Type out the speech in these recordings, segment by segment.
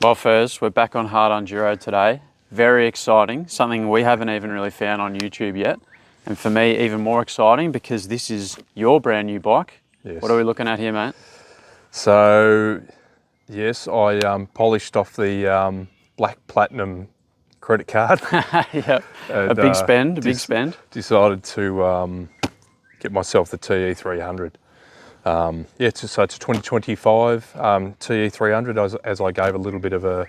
Well, Furz, we're back on Hard Unduro today. Very exciting, something we haven't even really found on YouTube yet. And for me, even more exciting because this is your brand new bike. Yes. What are we looking at here, mate? So, yes, I polished off the black platinum credit card. Yep, a big spend, Decided to get myself the TE300. So it's a 2025 TE300 as I gave a little bit of a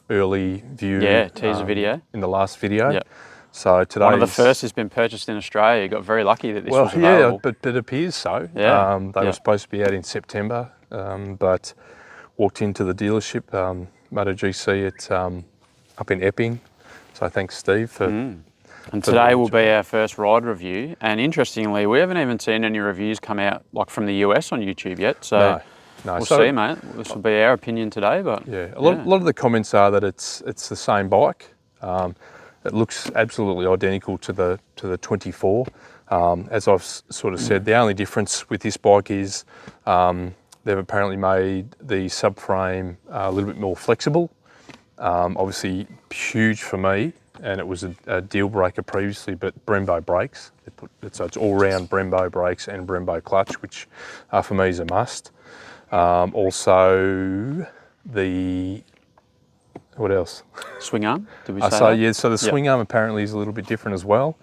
early view teaser video in the last video. Yep. So today one of the first has been purchased in Australia. You got very lucky that this was available. Yeah, but it appears so. Yeah. They were supposed to be out in September, but walked into the dealership, Moto GC up in Epping. So thanks, Steve, for. And today will be our first ride review. And interestingly, we haven't even seen any reviews come out like from the US on YouTube yet. So no. We'll see, mate. This will be our opinion today, but a lot of the comments are that it's the same bike. It looks absolutely identical to the 24. As I've sort of said, the only difference with this bike is they've apparently made the subframe a little bit more flexible. Obviously huge for me, and it was a deal breaker previously, but Brembo brakes. So it's all-round Brembo brakes and Brembo clutch, which for me is a must. Also what else? Swing arm, did we say that? Yeah, so the swing arm apparently is a little bit different as well.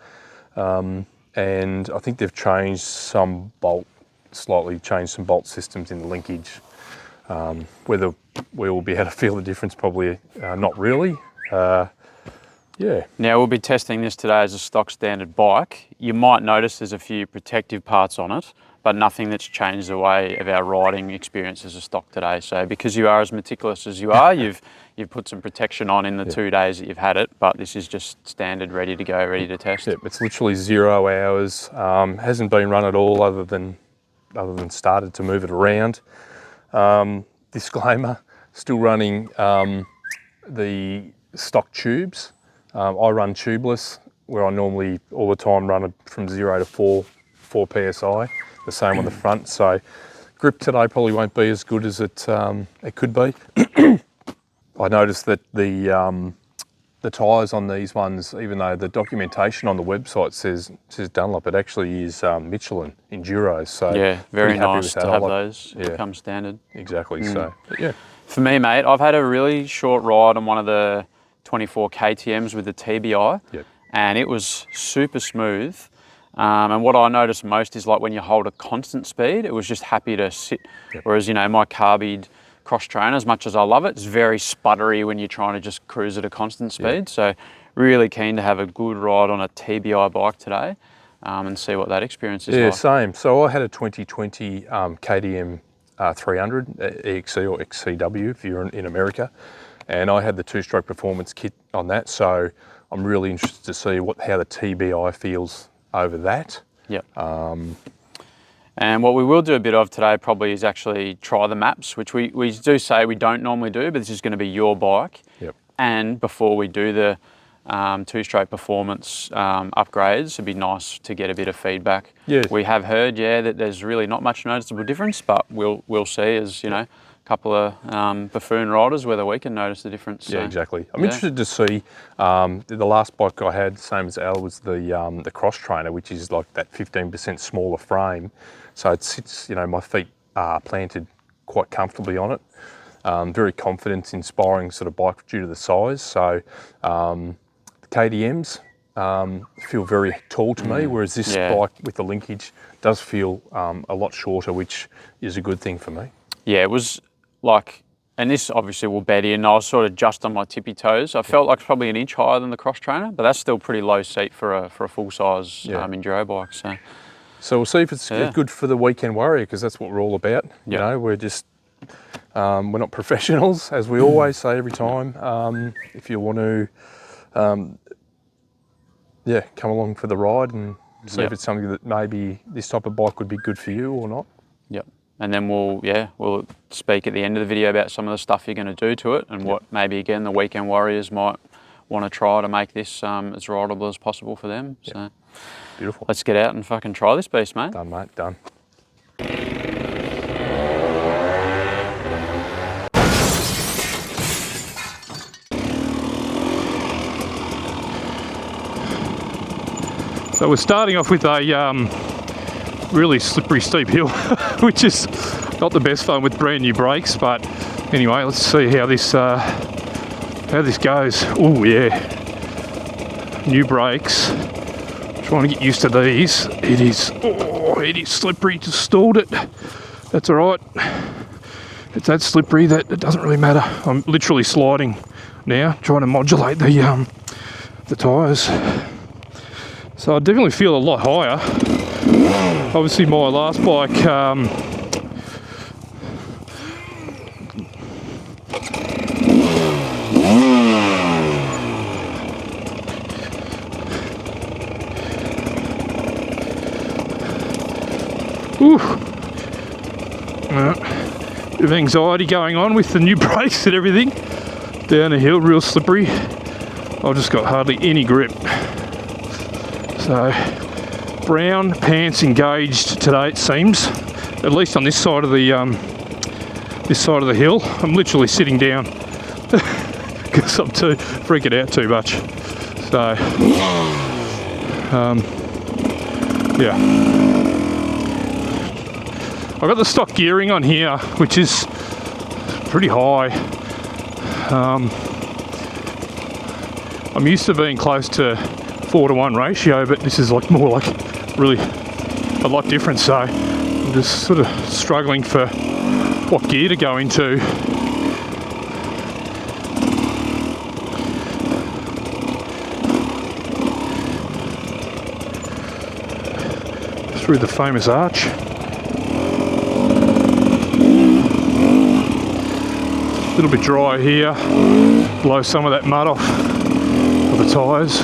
And I think they've changed slightly changed some bolt systems in the linkage. Whether we will be able to feel the difference, probably not really. Yeah. Now we'll be testing this today as a stock standard bike. You might notice there's a few protective parts on it, but nothing that's changed the way of our riding experience as a stock today. So because you are as meticulous as you are, you've put some protection on in the 2 days that you've had it, but this is just standard, ready to go, ready to test. Yep, it's literally 0 hours. Hasn't been run at all other than started to move it around. Disclaimer, still running the stock tubes. I run tubeless, where I normally all the time run it from 0 to 4 PSI, the same on the front. So grip today probably won't be as good as it could be. I noticed that the tyres on these ones, even though the documentation on the website says Dunlop, it actually is Michelin Enduros. So yeah, very nice to have those become standard. Exactly. So yeah. For me, mate, I've had a really short ride on one of the 24 KTMs with the TBI, and it was super smooth. And what I noticed most is like when you hold a constant speed, it was just happy to sit. Whereas, you know, my carbied cross trainer, as much as I love it, it's very sputtery when you're trying to just cruise at a constant speed. So really keen to have a good ride on a TBI bike today and see what that experience is like. Yeah, same. So I had a 2020 KTM 300 EXC or XCW if you're in America. And I had the 2-stroke performance kit on that, so I'm really interested to see how the TBI feels over that. Yep. And what we will do a bit of today probably is actually try the maps, which we do say we don't normally do, but this is going to be your bike. Yep. And before we do the 2-stroke performance upgrades, it'd be nice to get a bit of feedback. Yeah. We have heard, that there's really not much noticeable difference, but we'll see as, you know, couple of buffoon riders whether we can notice the difference. Yeah, exactly. I'm interested to see, the last bike I had, same as Al, was the cross trainer, which is like that 15% smaller frame. So it sits, you know, my feet are planted quite comfortably on it. Very confident, inspiring sort of bike due to the size. So the KTMs feel very tall to me, whereas this bike with the linkage does feel a lot shorter, which is a good thing for me. Yeah, it was like, and this obviously will bed in, I was sort of just on my tippy toes. I felt like probably an inch higher than the cross trainer, but that's still pretty low seat for a full size enduro bike. So we'll see if it's good for the weekend warrior, because that's what we're all about. You know, we're just, we're not professionals, as we always say every time. If you want to, come along for the ride and see if it's something that maybe this type of bike would be good for you or not. Yep. And then we'll speak at the end of the video about some of the stuff you're going to do to it and what maybe, again, the weekend warriors might want to try to make this as rideable as possible for them. So beautiful. Let's get out and fucking try this beast, mate. Done, mate, done. So we're starting off with a really slippery steep hill, which is not the best fun with brand new brakes, but anyway, let's see how this goes. Oh yeah, new brakes. Trying to get used to these. It is slippery. Just stalled it. That's all right. It's that slippery that it doesn't really matter. I'm literally sliding now, trying to modulate the tyres. So I definitely feel a lot higher. Obviously my last bike bit of anxiety going on with the new brakes and everything. Down the hill, real slippery. I've just got hardly any grip. So, brown pants engaged today, it seems. At least on this side of the hill. I'm literally sitting down because I'm freaking out too much. So, yeah. I've got the stock gearing on here, which is pretty high. I'm used to being close to 4:1 ratio, but this is like more like really a lot different. So I'm just sort of struggling for what gear to go into. Through the famous arch. A little bit dry here, blow some of that mud off of the tyres.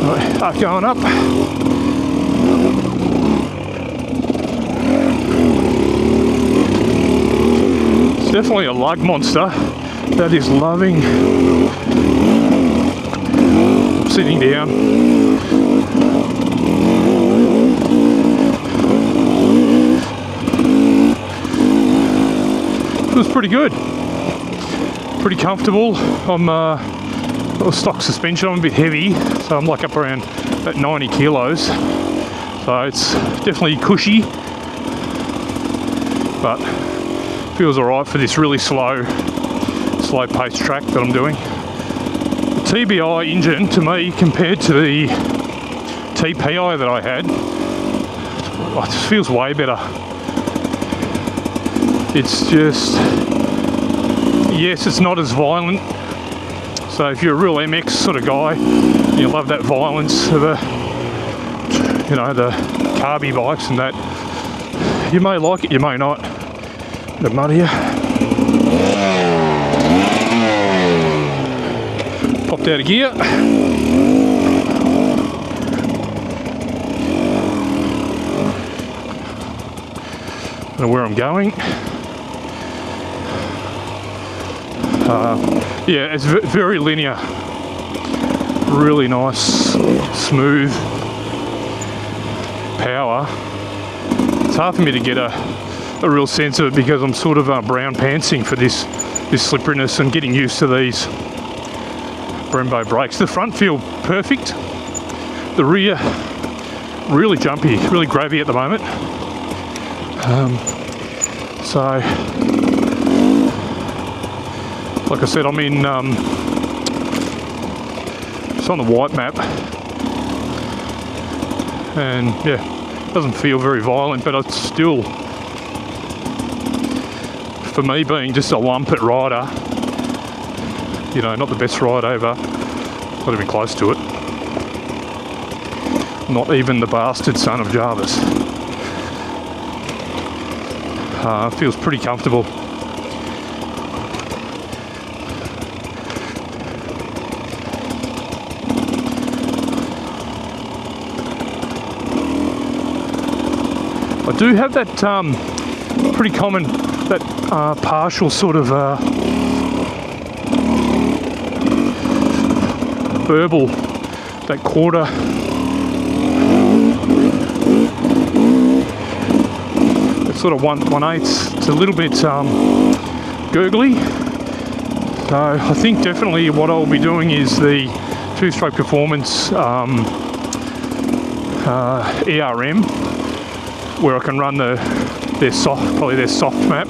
Right, going up. It's definitely a lug monster that is loving sitting down. It was pretty good, pretty comfortable. I'm stock suspension. I'm a bit heavy, so I'm like up around about 90 kilos. So it's definitely cushy, but feels alright for this really slow paced track that I'm doing. The TBI engine to me compared to the TPI that I had, it just feels way better. It's just, yes, it's not as violent. So if you're a real MX sort of guy, you love that violence of the carby bikes and that, you may like it, you may not. The mud here. Popped out of gear. Don't know where I'm going. Yeah, it's very linear, really nice, smooth power. It's hard for me to get a real sense of it because I'm sort of brown pantsing for this slipperiness and getting used to these Brembo brakes. The front feel perfect, the rear really jumpy, really gravy at the moment. So like I said, I'm in, it's on the white map, and yeah, it doesn't feel very violent, but it's still, for me being just a lumpet rider, you know, not the best ride over, not even close to it, not even the bastard son of Jarvis. Feels pretty comfortable. I do have that pretty common, that partial sort of burble, that quarter. It's sort of 1/8. It's a little bit gurgly. So I think definitely what I'll be doing is the two-stroke performance ERM, where I can run their soft map,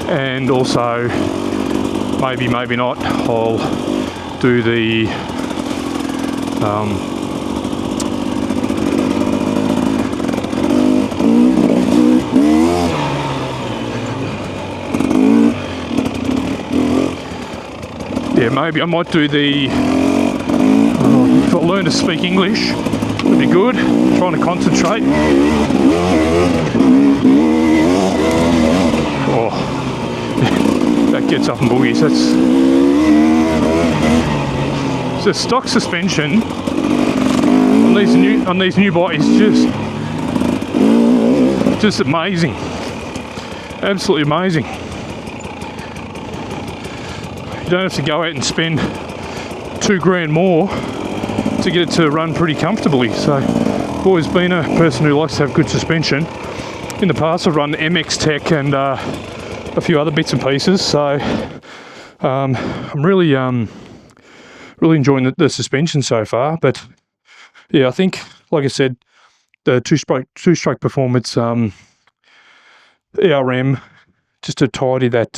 and also maybe not, I'll do the yeah, maybe I might do the if I learn to speak English, would be good. Trying to concentrate. Oh, that gets up and boogies. That's the stock suspension on these new bikes is just amazing. Absolutely amazing. You don't have to go out and spend $2,000 more to get it to run pretty comfortably. So I've always been a person who likes to have good suspension. In the past I've run MX Tech and a few other bits and pieces, so I'm really enjoying the suspension so far. But yeah, I think, like I said, the two-stroke performance ERM, just to tidy that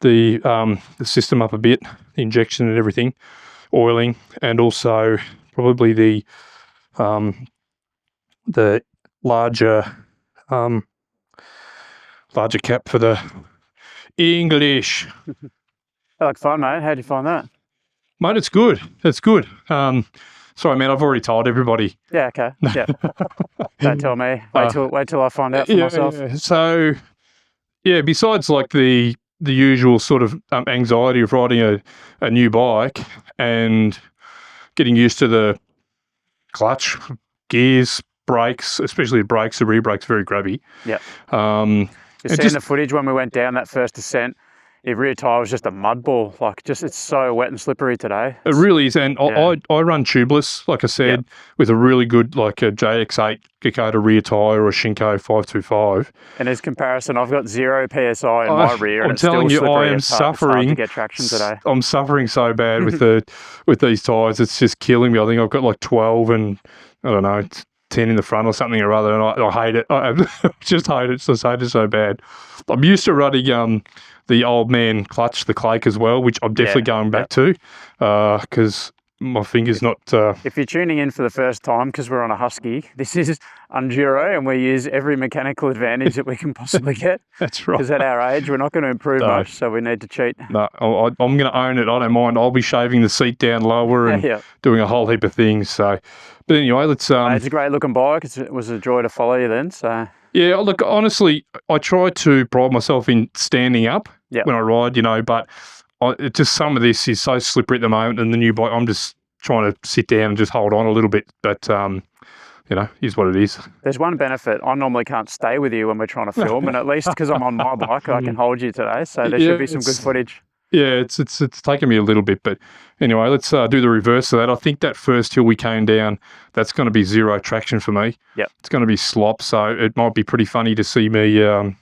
the system up a bit, the injection and everything, oiling, and also probably the larger cap for the English. I like fun, mate. How'd you find that? Mate, it's good. It's good. Sorry, man, I've already told everybody. Yeah, okay. Yeah. Don't tell me. Wait till I find out for myself. Yeah. So, yeah, besides like the usual sort of anxiety of riding a new bike and getting used to the clutch, gears, brakes, especially the brakes, the rear brakes, very grabby. Yeah. You're seeing the footage when we went down that first descent. Your rear tyre was just a mud ball. Like, just it's so wet and slippery today. It really is. And I run tubeless, like I said, with a really good, like a JX8 Gakota rear tyre or a Shinko 525. And as comparison, I've got 0 PSI in my rear. And I'm telling you, I am suffering. To get traction today. I'm suffering so bad with with these tyres. It's just killing me. I think I've got like 12 and, I don't know, 10 in the front or something or other, and I hate it. I just hate it. I hate it so bad. I'm used to running the old man clutch, the Clake as well, which I'm definitely going back to, because my finger's not... If you're tuning in for the first time, because we're on a Husky, this is Unduro, and we use every mechanical advantage that we can possibly get. That's right. Because at our age, we're not going to improve much, so we need to cheat. No, I'm going to own it. I don't mind. I'll be shaving the seat down lower and doing a whole heap of things. So, but anyway, let's... it's a great looking bike. It was a joy to follow you then, so... Yeah, look, honestly, I try to pride myself in standing up when I ride, you know, but it just some of this is so slippery at the moment, and the new bike, I'm just trying to sit down and just hold on a little bit, but, you know, is what it is. There's one benefit. I normally can't stay with you when we're trying to film, and at least because I'm on my bike, I can hold you today, so there should be some good footage. Yeah, it's taken me a little bit, but anyway, let's do the reverse of that. I think that first hill we came down, that's going to be 0 traction for me. Yep. It's going to be slop, so it might be pretty funny to see me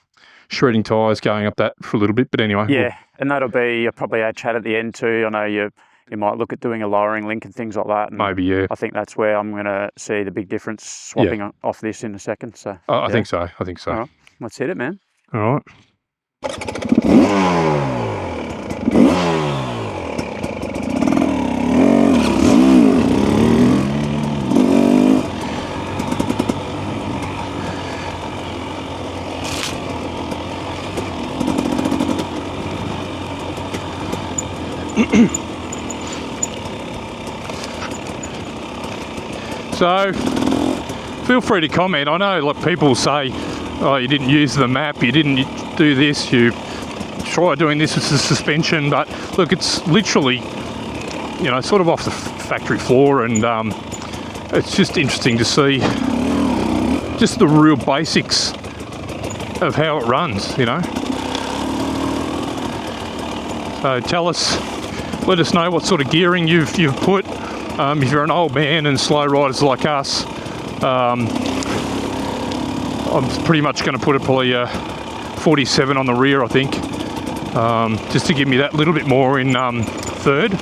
shredding tyres going up that for a little bit, but anyway. Yeah, and that'll be probably a chat at the end too. I know you might look at doing a lowering link and things like that. And maybe, yeah. I think that's where I'm going to see the big difference swapping off this in a second. So I think so. All right, let's hit it, man. All right. So, feel free to comment. I know like people say, oh, you didn't use the map, you didn't do this, you try doing this with the suspension, but look, it's literally, you know, sort of off the factory floor, and it's just interesting to see just the real basics of how it runs, you know. So let us know what sort of gearing you've put. If you're an old man and slow riders like us, I'm pretty much going to put probably a 47 on the rear, I think, just to give me that little bit more in third.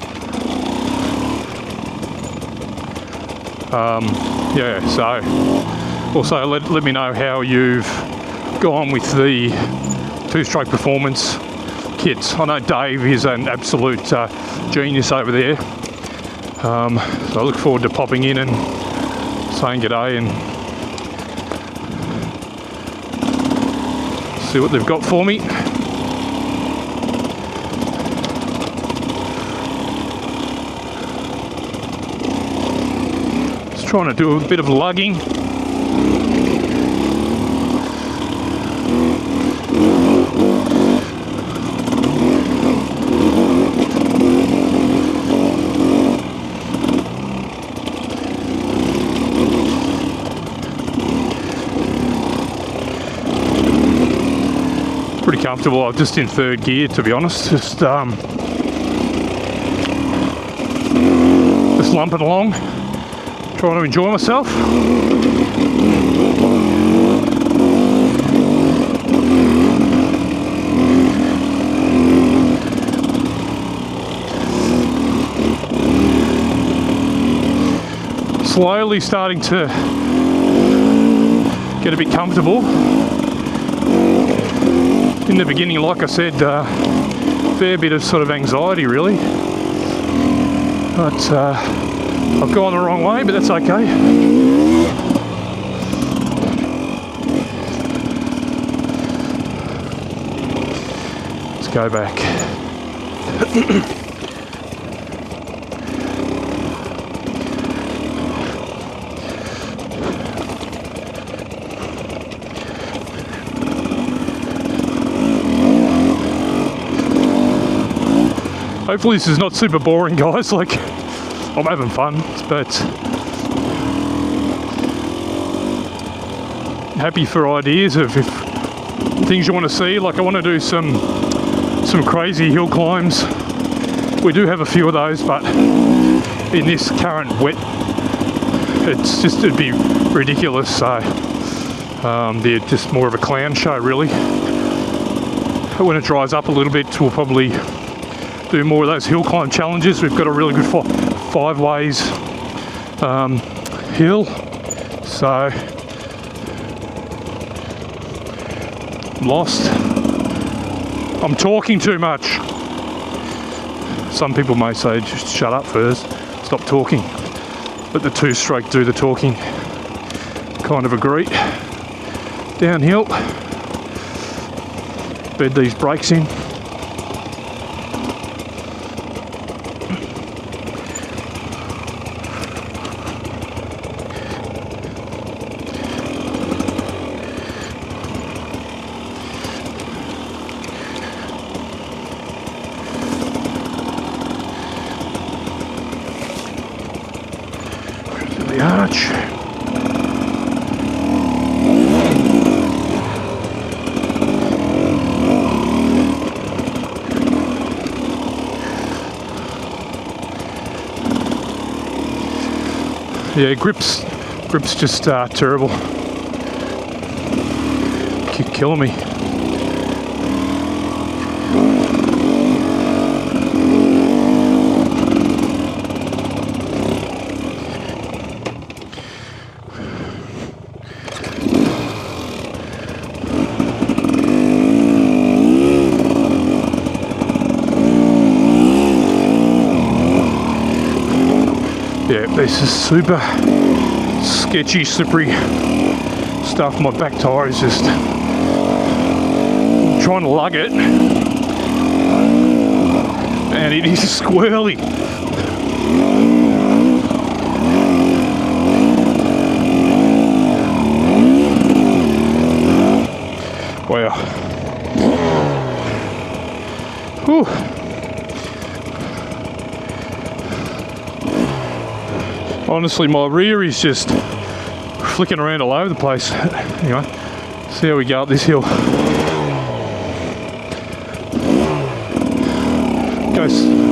Yeah, so also let me know how you've gone with the two-stroke performance kits. I know Dave is an absolute genius over there, so I look forward to popping in and saying g'day and see what they've got for me. Just trying to do a bit of lugging. Pretty comfortable. I'm just in third gear, to be honest. Just lumping along, trying to enjoy myself. Slowly starting to get a bit comfortable. In the beginning, like I said, fair bit of sort of anxiety really, but I've gone the wrong way, but that's okay. Let's go back. Hopefully this is not super boring, guys. Like, I'm having fun, but happy for ideas of if things you want to see. Like, I want to do some crazy hill climbs. We do have a few of those, but in this current wet, it'd be ridiculous. So they're just more of a clown show, really. But when it dries up a little bit, we'll probably do more of those hill climb challenges. We've got a really good 5 ways hill, so I'm lost. I'm talking too much. Some people may say, just shut up, Furz, stop talking. But the two-stroke do the talking. Kind of agree. Downhill. Bed these brakes in. The arch. Yeah, grips just terrible. Keep killing me. Yeah, this is super sketchy, slippery stuff. My back tyre is just trying to lug it, and it is squirrely. Wow. Whew. Honestly, my rear is just flicking around all over the place. Anyway, see how we go up this hill. Goes.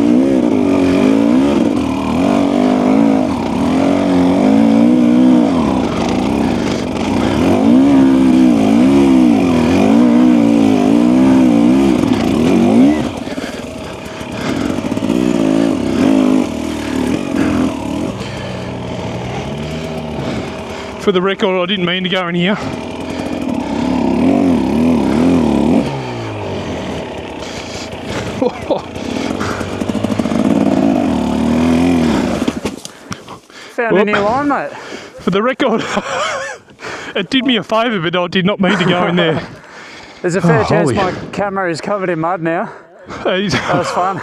For the record, I didn't mean to go in here. Found a new line, mate. For the record, it did me a favour, but I did not mean to go in there. There's a fair chance my camera is covered in mud now. That was fun.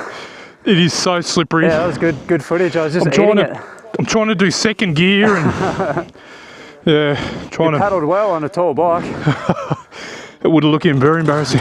It is so slippery. Yeah, that was good footage. I was just eating it. I'm trying to do second gear and yeah, trying you to. paddled well on a tall bike. It would have looked very embarrassing.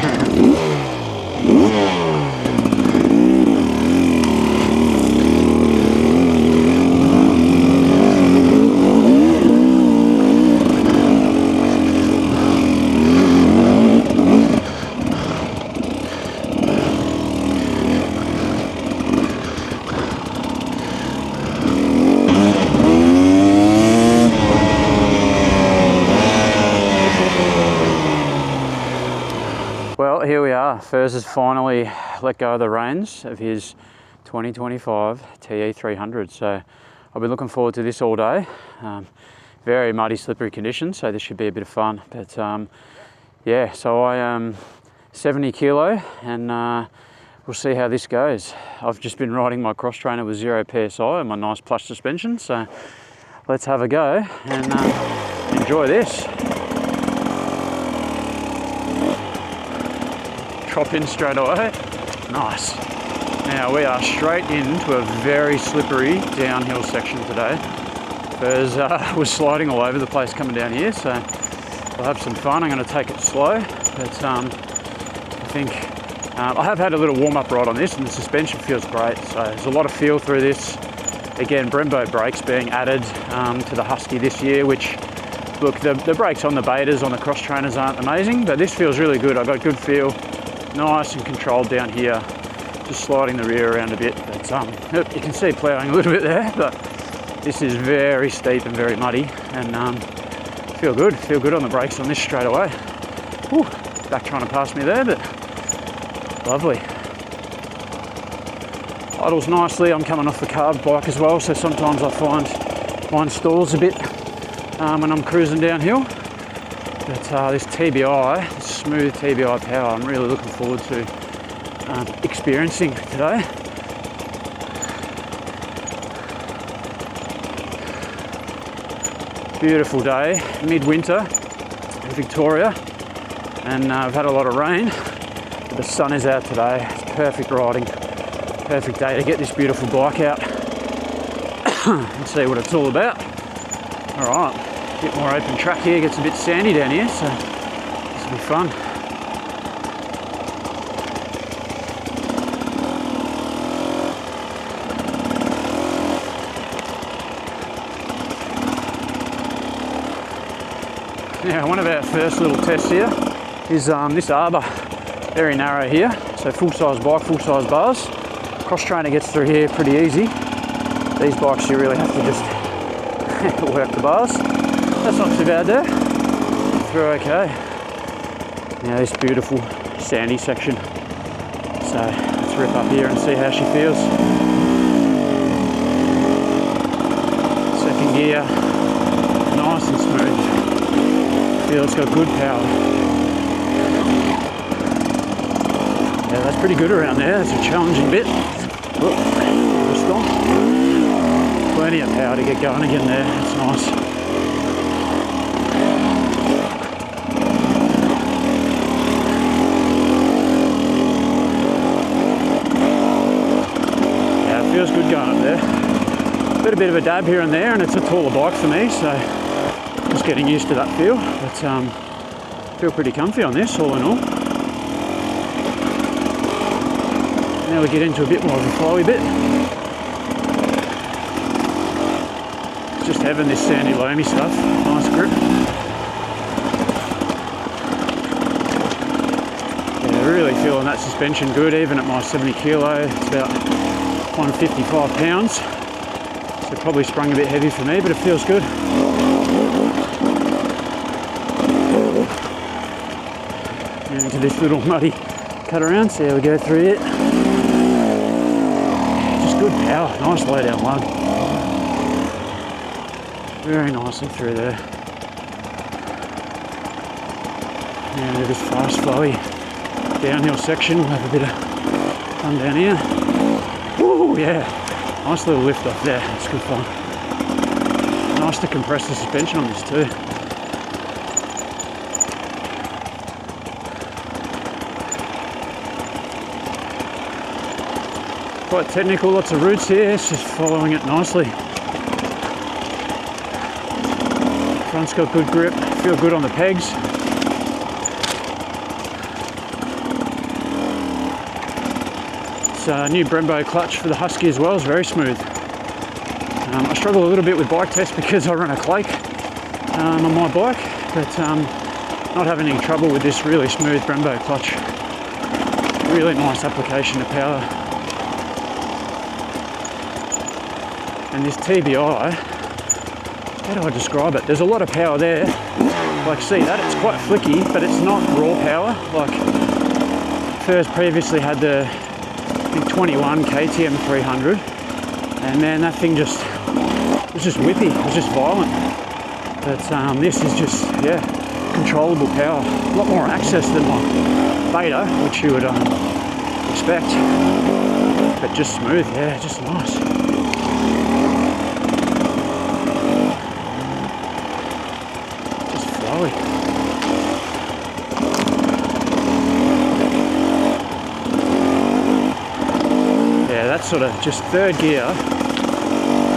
Well, here we are. Furz has finally let go of the reins of his 2025 TE300. So I've been looking forward to this all day. Very muddy, slippery conditions, so this should be a bit of fun. But yeah, so I am 70 kilo and we'll see how this goes. I've just been riding my cross trainer with 0 PSI and my nice plush suspension. So let's have a go and enjoy this. Drop in straight away. Nice. Now we are straight into a very slippery downhill section today. Furz was sliding all over the place coming down here, so we'll have some fun. I'm going to take it slow, but I think I have had a little warm-up ride on this and the suspension feels great. So there's a lot of feel through this. Again, Brembo brakes being added to the Husky this year, which, look, the brakes on the betas, on the cross trainers aren't amazing, but this feels really good. I've got good feel. Nice and controlled down here, just sliding the rear around a bit. But you can see ploughing a little bit there, but this is very steep and very muddy, and feel good on the brakes on this straight away. Whew, back trying to pass me there, but lovely. Idles nicely. I'm coming off the carb bike as well, so sometimes I find mine stalls a bit when I'm cruising downhill. But this TBI, this smooth TBI power, I'm really looking forward to experiencing today. Beautiful day, midwinter in Victoria, and I've had a lot of rain, but the sun is out today. It's perfect riding, perfect day to get this beautiful bike out and see what it's all about. All right. Bit more open track here, gets a bit sandy down here, so this will be fun. Now, one of our first little tests here is this arbor, very narrow here, so full-size bike, full-size bars. Cross trainer gets through here pretty easy. These bikes you really have to just work the bars. That's not too bad there. Through okay. Now this beautiful sandy section. So let's rip up here and see how she feels. Second gear, nice and smooth. Feels got good power. Yeah, that's pretty good around there. That's a challenging bit. Whoop, just gone. Plenty of power to get going again there. That's nice. Feels good going up there. Got a bit of a dab here and there, and it's a taller bike for me, so just getting used to that feel. But feel pretty comfy on this, all in all. Now we get into a bit more of a flowy bit. Just having this sandy loamy stuff. Nice grip. Yeah, really feeling that suspension good, even at my 70 kilo. It's about 155 pounds, so probably sprung a bit heavy for me, but it feels good. And into this little muddy cut around, see how we go through it. Just good power, nice low down lug. Very nicely through there. Now into this fast flowy downhill section, we'll have a bit of fun down here. Woo, yeah, nice little lift off there, it's good fun. Nice to compress the suspension on this too. Quite technical, lots of roots here, it's just following it nicely. Front's got good grip, feel good on the pegs. It's a new Brembo clutch for the Husky as well, it's very smooth. I struggle a little bit with bike tests because I run a Clake on my bike, but not having any trouble with this really smooth Brembo clutch. Really nice application of power. And this TBI, how do I describe it? There's a lot of power there. Like, see that? It's quite flicky, but it's not raw power. Like, Furz previously had the, I think, 21 KTM 300, and man, that thing just, it was just whippy, it was just violent. But this is just, yeah, controllable power. A lot more access than my Beta, which you would expect, but just smooth, yeah, just nice. Yeah, that's sort of just third gear,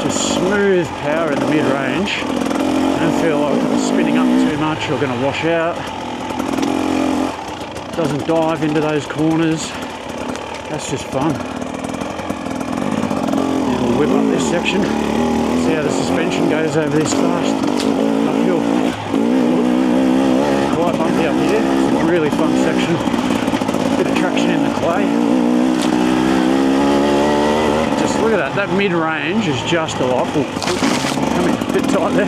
just smooth power in the mid-range. I don't feel like it's spinning up too much or going to wash out. Doesn't dive into those corners. That's just fun. And we'll whip up this section. See how the suspension goes over this fast uphill. Quite bumpy up here. It's a really fun section. Bit of traction in the clay. Just look at that. That mid-range is just delightful. Come in a bit tight there.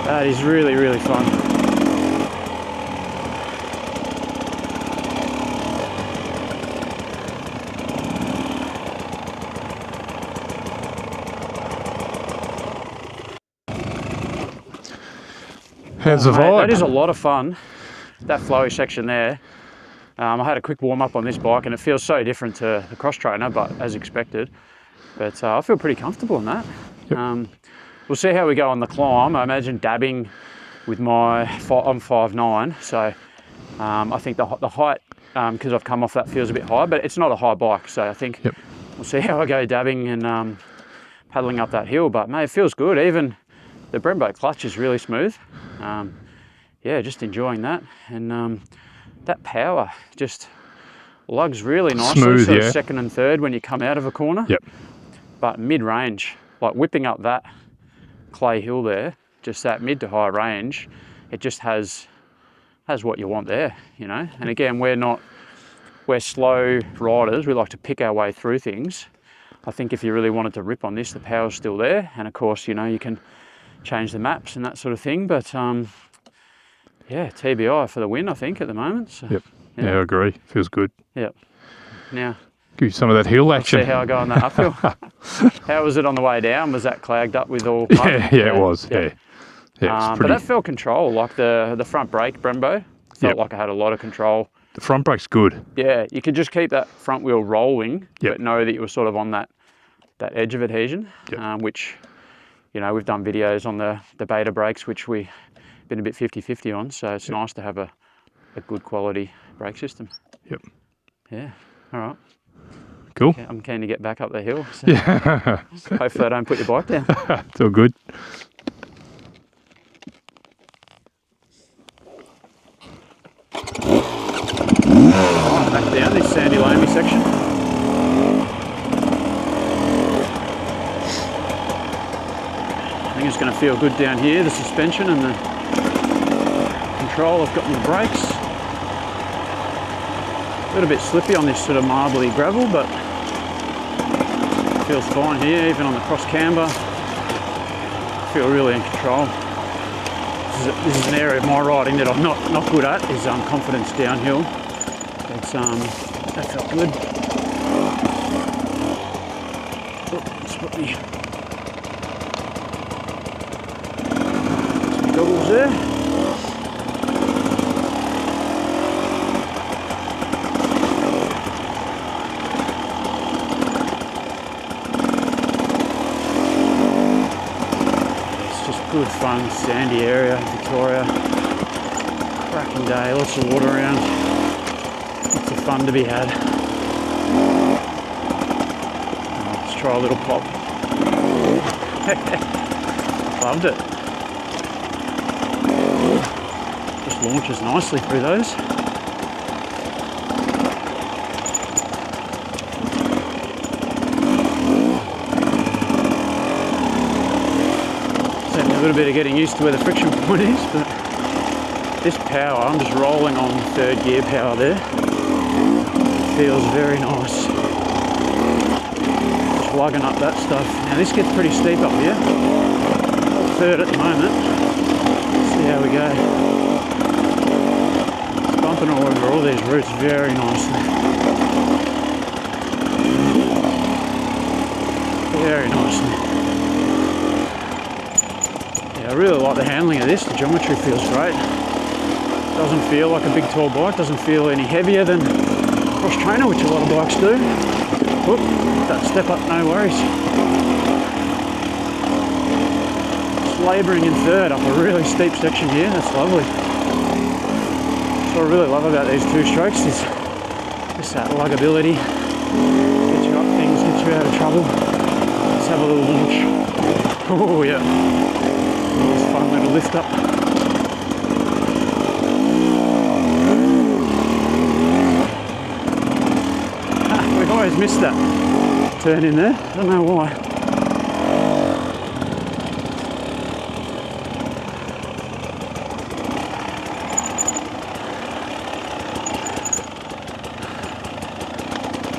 That is really, really fun. How's the vibe? That is a lot of fun, that flowy section there. I had a quick warm up on this bike and it feels so different to the cross trainer, but as expected. But I feel pretty comfortable in that. Yep. We'll see how we go on the climb. I imagine dabbing with my, I'm 5'9", so I think the height, because I've come off that, feels a bit high, but it's not a high bike, so I think we'll see how I go dabbing and paddling up that hill. But mate, it feels good. Even the Brembo clutch is really smooth. Yeah, just enjoying that, and that power just lugs really nicely. Smooth, sort of yeah. Second and third when you come out of a corner. Yep. But mid-range, like whipping up that clay hill there, just that mid to high range, it just has what you want there, you know. And again, we're slow riders. We like to pick our way through things. I think if you really wanted to rip on this, the power's still there, and of course, you know, you can change the maps and that sort of thing. But yeah, TBI for the win, I think, at the moment. So, yep. Yeah, I agree. Feels good. Yep. Now, give you some of that hill action. See how I go on that uphill. How was it on the way down? Was that clogged up with all? Yeah, it was. Yeah. Yeah, but that felt control, like the front brake Brembo. Felt like I had a lot of control. The front brake's good. Yeah, you could just keep that front wheel rolling, but know that you were sort of on that edge of adhesion, which, you know, we've done videos on the Beta brakes, which we've been a bit 50-50 on, so it's nice to have a good quality brake system. Yep. Yeah, all right. Cool. I'm keen to get back up the hill. So yeah. Hopefully I don't put your bike down. It's all good. Back down this sandy loamy section. I think it's going to feel good down here, the suspension and the control I've got in the brakes. A little bit slippy on this sort of marbly gravel, but feels fine here, even on the cross camber. I feel really in control. This is an area of my riding that I'm not good at, is confidence downhill. But that felt good. Oh, just put me some goggles there. good fun, sandy area, Victoria. Cracking day, lots of water around. Lots of fun to be had. Let's try a little pop. Loved it. Just launches nicely through those. Taking a little bit of getting used to where the friction point is, but this power, I'm just rolling on third gear power there. It feels very nice. Just lugging up that stuff. Now this gets pretty steep up here. Third at the moment. Let's see how we go. It's bumping all over all these roots very nicely. Very nicely. Yeah, I really like the handling of this. The geometry feels great. Doesn't feel like a big tall bike, doesn't feel any heavier than cross trainer, which a lot of bikes do. Whoop, that step up, no worries. Just labouring in third up a really steep section here, that's lovely. That's what I really love about these two strokes is just that luggability. Get you up things, get you out of trouble. Let's have a little launch. Oh yeah, nice fun little lift up. I always missed that turn in there, I don't know why.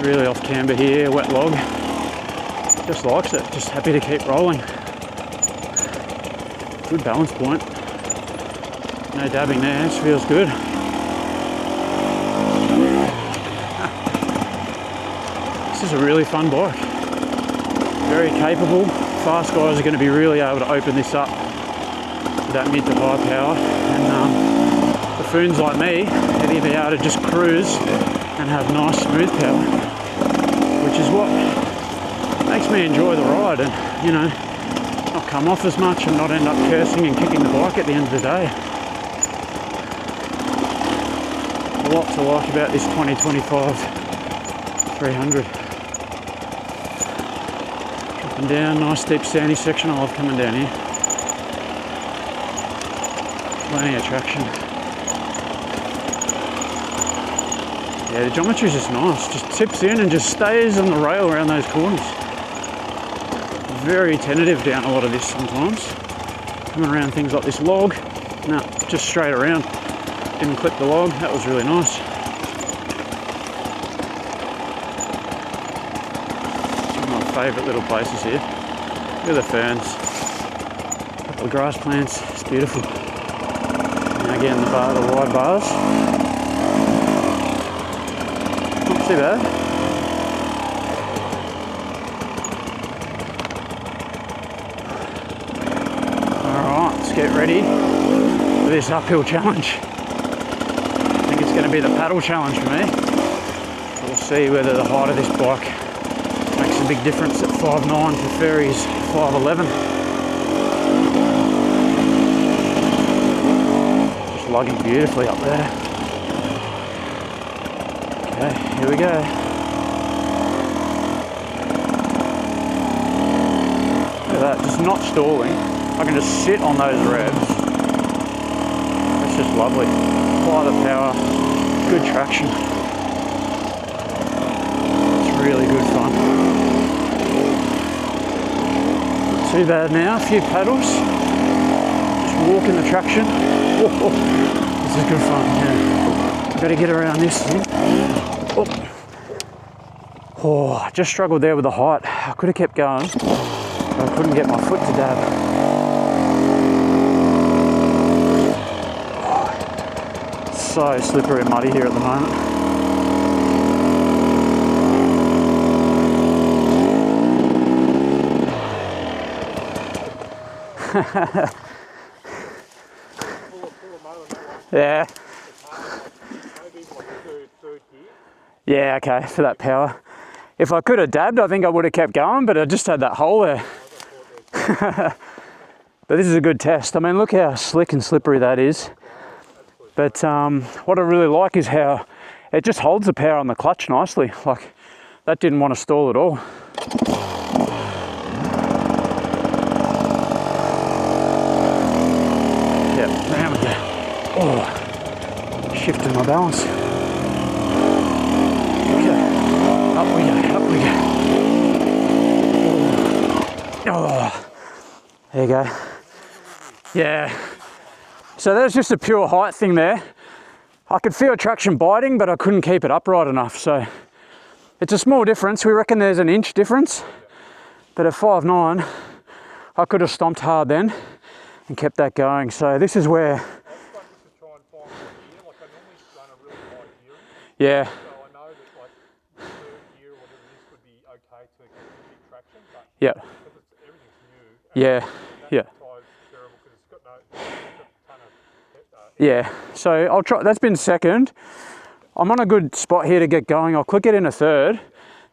Really off camber here, wet log. Just likes it, just happy to keep rolling. Good balance point. No dabbing there, this feels good. This is a really fun bike. Very capable. Fast guys are going to be really able to open this up to that mid to high power. And buffoons like me are going to be able to just cruise and have nice smooth power, which is what makes me enjoy the ride and, you know, not come off as much and not end up cursing and kicking the bike at the end of the day. A lot to like about this 2025 300. Dropping down, nice deep sandy section. I love coming down here. Plenty of traction. Yeah, the geometry is just nice. Just tips in and just stays on the rail around those corners. Very tentative down a lot of this sometimes. Coming around things like this log. No, just straight around. Didn't clip the log. That was really nice. Favourite little places here. Look at the ferns. A couple of grass plants. It's beautiful. And again, the wide bars. Not too bad. Alright, let's get ready for this uphill challenge. I think it's going to be the paddle challenge for me. We'll see whether the height of this bike makes a big difference at 5'9" to Ferry's 5'11". Just lugging beautifully up there. Okay, here we go. Look at that, just not stalling. I can just sit on those revs. That's just lovely. Apply the power, good traction. It's really good fun. Too bad now, a few paddles, just walking the traction. Oh, this is good fun, yeah. I've got to get around this thing. Oh, I just struggled there with the height. I could have kept going, but I couldn't get my foot to dab. Oh, so slippery and muddy here at the moment. Yeah. Yeah, okay, for that power. If I could have dabbed, I think I would have kept going, but I just had that hole there. But this is a good test. I mean, look how slick and slippery that is. But what I really like is how it just holds the power on the clutch nicely. Like, that didn't want to stall at all. Yeah, round we go. Oh, shifting my balance. Okay, up we go, up we go. Oh, there you go. Yeah. So there's just a pure height thing there. I could feel traction biting, but I couldn't keep it upright enough. So it's a small difference. We reckon there's an inch difference. But at 5'9", I could have stomped hard then and kept that going. So this is where... Yeah. So I know that like third gear or whatever this would be okay to keep traction, but yeah. because everything's new. Yeah. Yeah. Terrible because it's got no ton of yeah. So I'll try. That's been second. I'm on a good spot here to get going. I'll click it in a third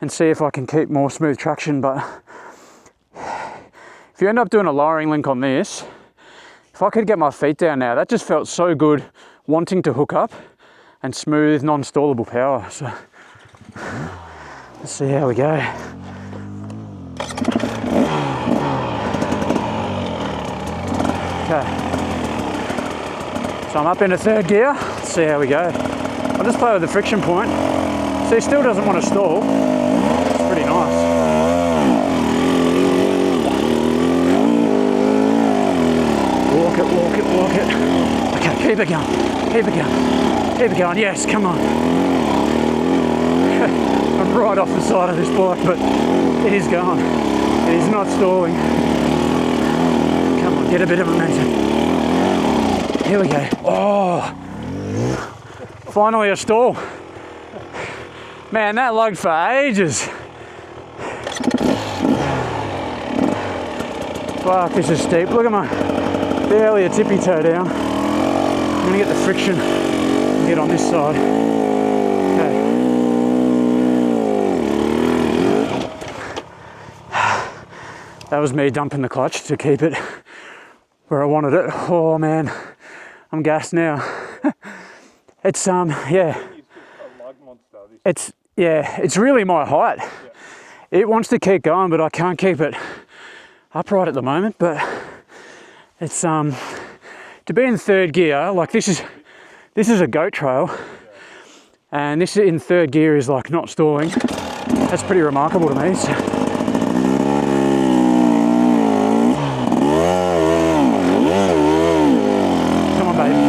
and see if I can keep more smooth traction. But if you end up doing a lowering link on this, if I could get my feet down now, that just felt so good wanting to hook up and smooth, non-stallable power. So let's see how we go. Okay. So I'm up into third gear. Let's see how we go. I'll just play with the friction point. See, it still doesn't want to stall. It's pretty nice. Walk it, walk it, walk it. Okay, keep it going, keep it going. Keep it going, yes, come on. I'm right off the side of this bike, but it is going. It is not stalling. Come on, get a bit of momentum. Here we go. Oh, finally a stall. Man, that lugged for ages. Fuck, this is steep. Look at my, barely a tippy toe down. I'm gonna get the friction, get on this side. Okay. That was me dumping the clutch to keep it where I wanted it. Oh man, I'm gassed now. It's yeah. It's really my height. It wants to keep going, but I can't keep it upright at the moment. But it's to be in third gear, like this is a goat trail, and this in third gear is like not stalling. That's pretty remarkable to me. So. Come on, baby.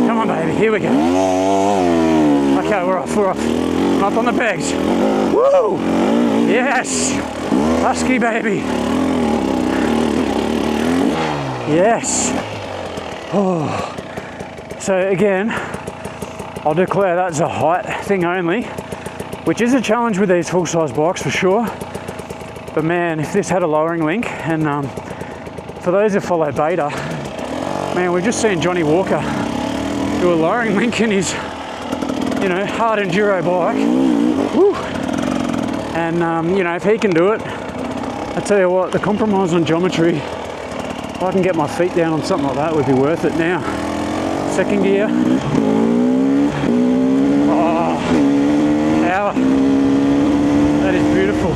Come on, baby. Here we go. Okay, we're off. We're off. I'm up on the pegs. Woo! Yes, Husky baby. Yes. Oh. So again, I'll declare that's a height thing only, which is a challenge with these full-size bikes for sure. But man, if this had a lowering link, and for those who follow beta, man, we've just seen Johnny Walker do a lowering link in his, you know, hard enduro bike. Woo. And you know, if he can do it, I tell you what, the compromise on geometry, if I can get my feet down on something like that, would be worth it. Now, second gear. Oh, power. That is beautiful.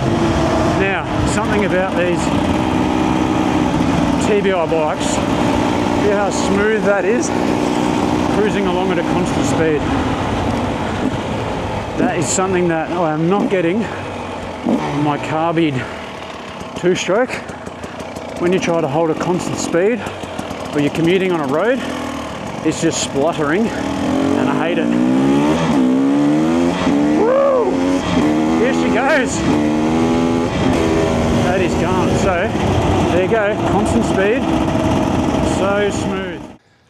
Now, something about these TBI bikes, see how smooth that is? Cruising along at a constant speed. That is something that I am not getting on my carbide two-stroke. When you try to hold a constant speed, or you're commuting on a road, it's just spluttering, and I hate it. Woo! Here she goes. That is gone. So, there you go, constant speed, so smooth.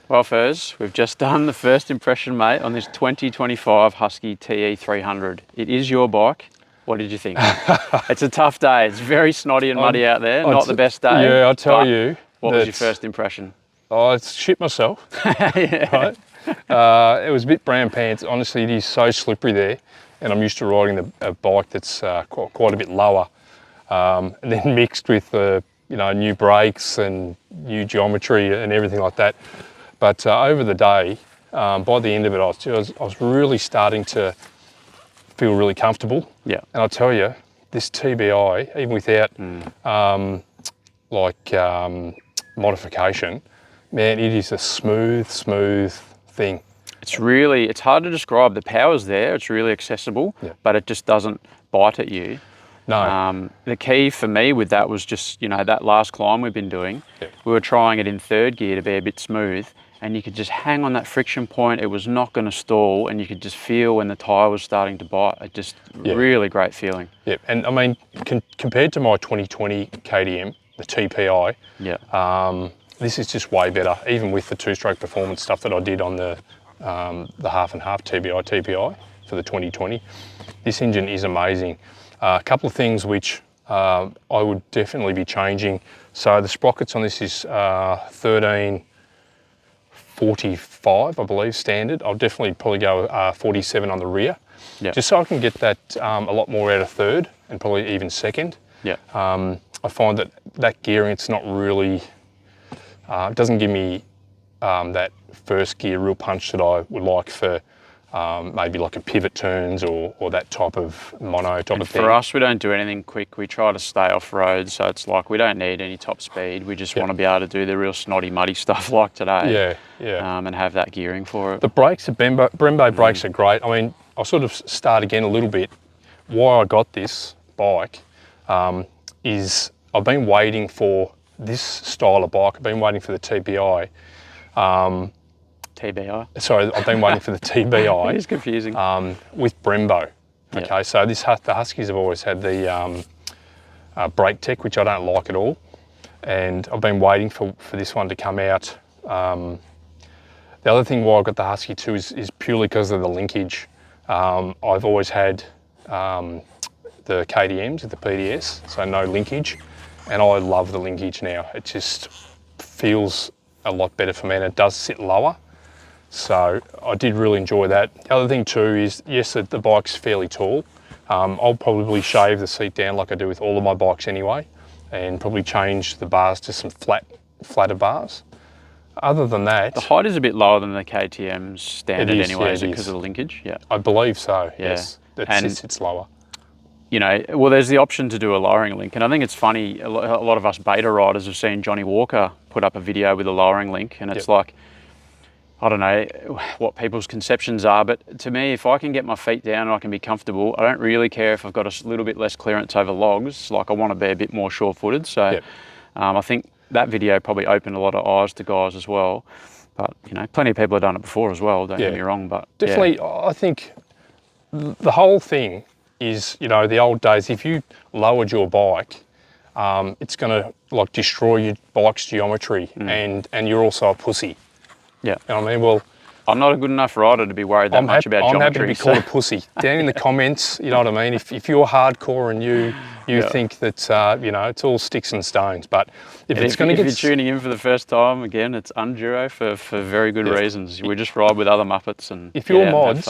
Well, Furz, we've just done the first impression, mate, on this 2025 Husky TE300. It is your bike. What did you think? It's a tough day. It's very snotty and muddy out there. Not the best day. Yeah, I'll tell you. What was your first impression? Oh, it's shit myself. Yeah. Right? It was a bit brown pants. Honestly, it is so slippery there, and I'm used to riding a bike that's quite a bit lower. and then mixed with the new brakes and new geometry and everything like that. But over the day, by the end of it, I was really starting to feel really comfortable. Yeah. And I'll tell you, this TBI, even without modification, man, it is a smooth thing. It's hard to describe. The power's there, it's really accessible, but it just doesn't bite at you. No. The key for me with that was just, that last climb we've been doing, we were trying it in third gear to be a bit smooth, and you could just hang on that friction point. It was not going to stall, and you could just feel when the tyre was starting to bite. It just really great feeling. Yeah, and I mean, compared to my 2020 KTM, the TPI, this is just way better, even with the two-stroke performance stuff that I did on the half and half TPI for the 2020. This engine is amazing. A couple of things which I would definitely be changing. So the sprockets on this is 1345, I believe, standard. I'll definitely probably go 47 on the rear, just so I can get that a lot more out of third and probably even second. I find that gearing, it's not really, it doesn't give me that first gear real punch that I would like for maybe like a pivot turns or that type of mono type of thing. For us, we don't do anything quick. We try to stay off road, so it's like we don't need any top speed. We just want to be able to do the real snotty, muddy stuff like today. And have that gearing for it. The brakes, the Brembo brakes are great. I mean, I'll sort of start again a little bit. Why I got this bike is I've been waiting for this style of bike. I've been waiting for the TBI. TBI? Sorry, I've been waiting for the TBI. It's confusing. With Brembo. Okay, so the Huskies have always had the brake tech, which I don't like at all. And I've been waiting for this one to come out. The other thing why I got the Husky too is purely because of the linkage. I've always had the KTMs with the PDS, so no linkage. And I love the linkage now. It just feels a lot better for me, and it does sit lower. So I did really enjoy that. The other thing too is, yes, the bike's fairly tall. I'll probably shave the seat down like I do with all of my bikes anyway, and probably change the bars to some flatter bars. Other than that, the height is a bit lower than the KTM's standard anyway, is it because of the linkage? Yeah, I believe so. Yes, it's lower. Well, there's the option to do a lowering link, and I think it's funny. A lot of us beta riders have seen Johnny Walker put up a video with a lowering link, and it's like, I don't know what people's conceptions are, but to me, if I can get my feet down and I can be comfortable, I don't really care if I've got a little bit less clearance over logs. Like, I want to be a bit more sure-footed. So I think that video probably opened a lot of eyes to guys as well. But, plenty of people have done it before as well, don't get me wrong. But definitely, I think the whole thing is, the old days, if you lowered your bike, it's going to like destroy your bike's geometry, and you're also a pussy. Yeah. You know what I mean? Well, I'm not a good enough rider to be worried that much about geometry. I'm happy to be called a pussy. Down in the comments, you know what I mean? If you're hardcore and you think that, it's all sticks and stones, but if you're tuning in for the first time, again, it's Unduro for very good reasons. We just ride with other Muppets and if your mods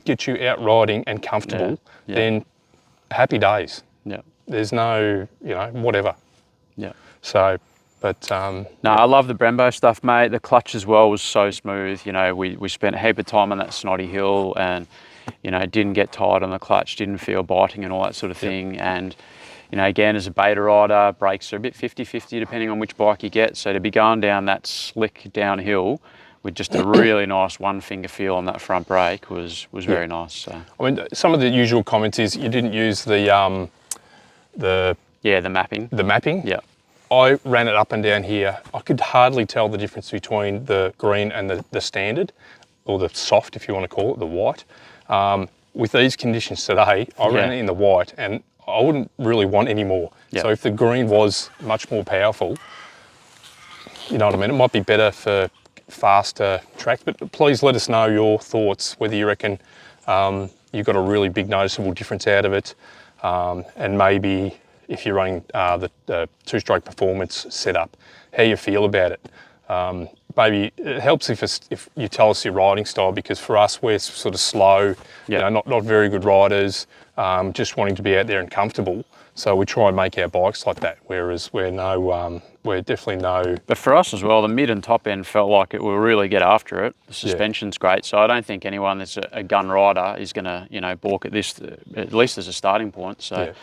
get you out riding and comfortable, then happy days. Yeah. There's no, whatever. Yeah. So, but no, I love the Brembo stuff, mate. The clutch as well was so smooth. We spent a heap of time on that snotty hill, and didn't get tired on the clutch, didn't feel biting and all that sort of thing. And again, as a beta rider, brakes are a bit 50-50 depending on which bike you get. So to be going down that slick downhill with just a really nice one finger feel on that front brake was very nice. So. I mean, some of the usual comments is you didn't use the mapping. The mapping. Yeah. I ran it up and down here. I could hardly tell the difference between the green and the standard, or the soft, if you want to call it, the white. With these conditions today, I ran it in the white, and I wouldn't really want any more. So if the green was much more powerful, you know what I mean? It might be better for faster tracks, but please let us know your thoughts, whether you reckon you've got a really big noticeable difference out of it, and maybe if you're running the two-stroke performance setup, how you feel about it. maybe it helps if you tell us your riding style, because for us, we're sort of slow, you know, not very good riders, just wanting to be out there and comfortable. So we try and make our bikes like that, whereas we're definitely no... But for us as well, the mid and top end felt like it will really get after it. The suspension's great, so I don't think anyone that's a gun rider is going to, you know, balk at this, at least as a starting point. So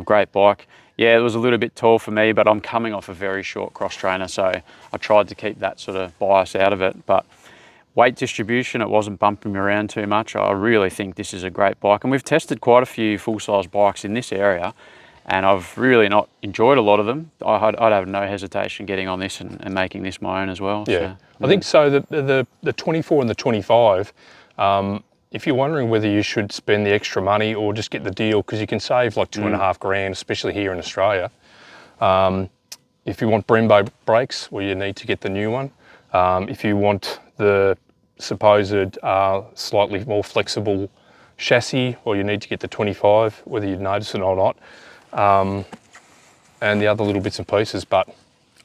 great bike. Yeah, it was a little bit tall for me, but I'm coming off a very short cross trainer, so I tried to keep that sort of bias out of it. But weight distribution, it wasn't bumping me around too much. I really think this is a great bike, and we've tested quite a few full-size bikes in this area, and I've really not enjoyed a lot of them. I'd have no hesitation getting on this and making this my own as well. Yeah, so, I think so. The 24 and the 25, if you're wondering whether you should spend the extra money or just get the deal, because you can save like $2.5 grand, especially here in Australia. If you want Brembo brakes, well, you need to get the new one. If you want the supposed slightly more flexible chassis, well, you need to get the 25, whether you notice it or not. And the other little bits and pieces, but...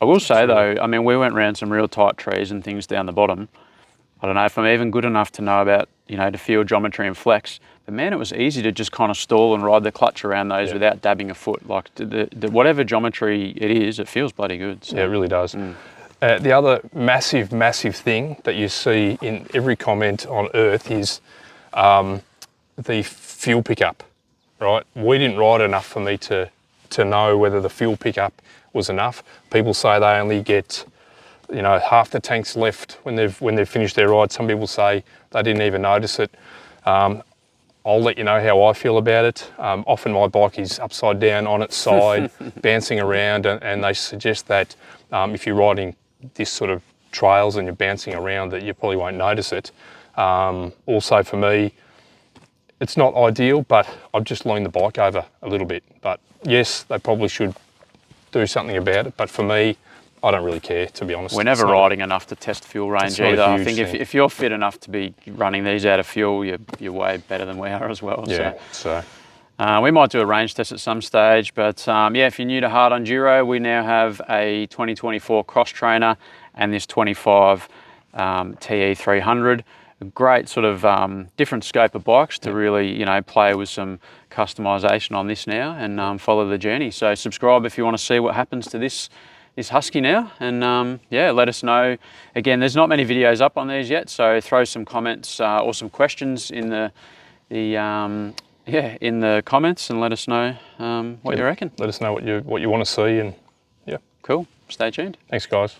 I will say though, I mean, we went around some real tight trees and things down the bottom. I don't know if I'm even good enough to know about, you know, to feel geometry and flex, but man, it was easy to just kind of stall and ride the clutch around those without dabbing a foot. Like the whatever geometry it is, it feels bloody good. So. Yeah, it really does. The other massive thing that you see in every comment on Earth is the fuel pickup, right? We didn't ride enough for me to know whether the fuel pickup was enough. People say they only get, you know, half the tanks left when they've finished their ride. Some people say they didn't even notice it. I'll let you know how I feel about it. Often my bike is upside down on its side, bouncing around, and they suggest that if you're riding this sort of trails and you're bouncing around, that you probably won't notice it. Also for me, it's not ideal, but I've just leaned the bike over a little bit. But yes, they probably should do something about it. But for me, I don't really care, to be honest. We're never riding enough to test fuel range either. I think if you're fit enough to be running these out of fuel, you're way better than we are as well. Yeah, so. We might do a range test at some stage, but yeah, if you're new to Hard Unduro, we now have a 2024 cross trainer and this 25 TE300. A great sort of different scope of bikes to really, you know, play with some customization on this now and follow the journey. So subscribe if you want to see what happens to this Husky now, and yeah, let us know. Again, there's not many videos up on these yet, so throw some comments or some questions in the comments and let us know what you reckon. Let us know what you want to see, and yeah. Cool. Stay tuned. Thanks, guys.